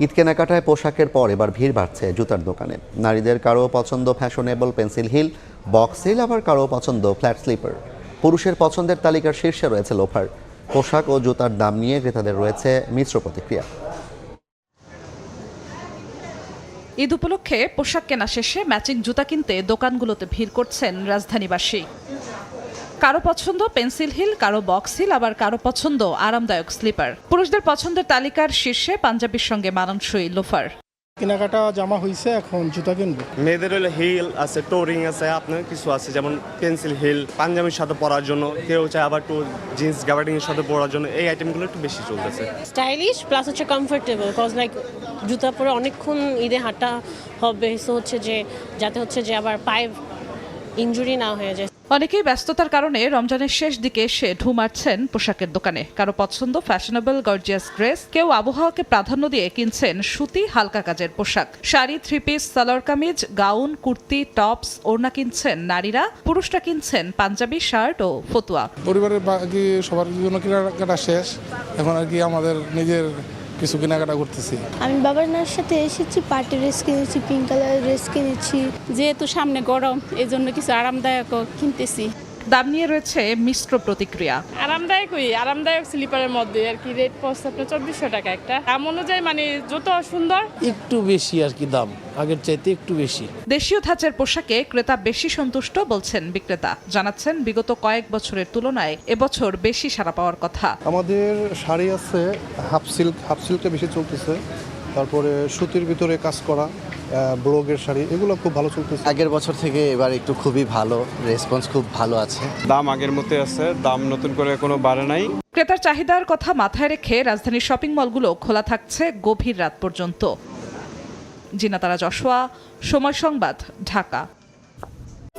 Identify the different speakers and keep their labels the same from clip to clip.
Speaker 1: ঈদ কেনাকাটায় পোশাকের পর এবার ভিড় বাড়ছে জুতার দোকানে। নারীদের কারো পছন্দ fashionable pencil hill, box hill, আবার কারো পছন্দ ফ্ল্যাট স্লিপার। পুরুষের পছন্দের তালিকার শীর্ষে রয়েছে লোফার। পোশাক ও জুতার দাম নিয়ে ক্রেতাদের রয়েছে মিশ্র প্রতিক্রিয়া।
Speaker 2: ঈদ উপলক্ষে পোশাক কেনা শেষে ম্যাচিং জুতা কিনতে দোকানগুলোতে ভিড় করছেন রাজধানীবাসী। কারো পছন্দ পেন্সিল হিল, কারো বক্স হিল, আবার কারো পছন্দ আরামদায়ক স্লিপার। পুরুষদের পছন্দের তালিকার শীর্ষে পাঞ্জাবির সঙ্গে মানানসই লোফার।
Speaker 3: কেনাকাটা জামা হয়েছে, এখন জুতা কিনবো।
Speaker 4: মেয়েদের হলে হিল আছে, টোরিং আছে, আপনার কিছু আছে যেমন পেন্সিল হিল পাঞ্জাবির সাথে পরার জন্য, কেউ চায় আবার একটু জিন্স গ্যাবার্ডিং এর সাথে পরার জন্য। এই আইটেমগুলো একটু বেশি চলতেছে।
Speaker 5: স্টাইলিশ প্লাস হচ্ছে কমফোর্টেবল, কজ লাইক জুতা পরে অনেকক্ষণ ঈদে হাঁটা হবে, সো হচ্ছে যে যাতে হচ্ছে যে আবার পায়ে ইনজুরি না হয়ে যায়।
Speaker 2: অনেকেই ব্যস্ততার কারণে রমজানের শেষ দিকে এসে ঢু মারছেন পোশাকের দোকানে। কারো পছন্দ ফ্যাশনেবল গর্জিয়াস ড্রেস, কেউ আবহাওয়াকে প্রাধান্য দিয়ে কিনছেন সুতি হালকা কাজের পোশাক। Sari, three piece, salwar kameez, gown, kurti, tops, ওড়না কিনছেন নারীরা। পুরুষরা কিনছেন পাঞ্জাবি, শার্ট ও ফতুয়া।
Speaker 3: পরিবারের বাকি সবার জন্য কেনাকাটা শেষ, এখন আর কি আমাদের নিজের কিছু কেনাকাটা করতেছি।
Speaker 6: আমি বাবার নার সাথে এসেছি, পার্টি ড্রেস কিনেছি, পিঙ্ক কালারের ড্রেস কিনেছি।
Speaker 7: যেহেতু সামনে গরম, এই জন্য কিছু আরামদায়ক কিনতেছি।
Speaker 2: দাম নিয়ে রয়েছে মিশ্র প্রতিক্রিয়া।
Speaker 7: আরামদায়ক স্লিপারের মধ্যে আর কি রেট পড়ছে আপনার 2400 টাকা একটা। দাম অনুযায়ী মানে যত সুন্দর,
Speaker 8: একটু বেশি আর কি দাম, আগের চাইতে একটু বেশি।
Speaker 2: দেশীয় ধাঁচের পোশাকে ক্রেতা বেশি সন্তুষ্ট বলছেন বিক্রেতা। জানাচ্ছেন বিগত কয়েক বছরের তুলনায় এবছর বেশি সাড়া পাওয়ার কথা।
Speaker 9: আমাদের শাড়ি আছে হাফ সিল্কটা বেশি চলতেছে, তারপরে সুতির ভিতরে কাজ করা ব্লগের শাড়ি, এগুলো খুব ভালো চলতেছে।
Speaker 10: আগের বছর থেকে এবার একটু খুবই ভালো রেসপন্স, খুব ভালো আছে।
Speaker 4: দাম আগের মতো আছে, দাম নতুন করে কোনো বাড়ে নাই।
Speaker 2: ক্রেতার চাহিদার কথা মাথায় রেখে রাজধানীর শপিং মলগুলো খোলা থাকছে গভীর রাত পর্যন্ত। জিনাতারা যশোয়া, সময় সংবাদ, ঢাকা।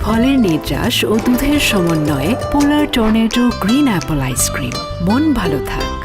Speaker 11: ফলের নির্যাস ও দুধের সমন্বয়ে পোলার টর্নেডো গ্রিন অ্যাপল আইসক্রিম। মন ভালো থাক।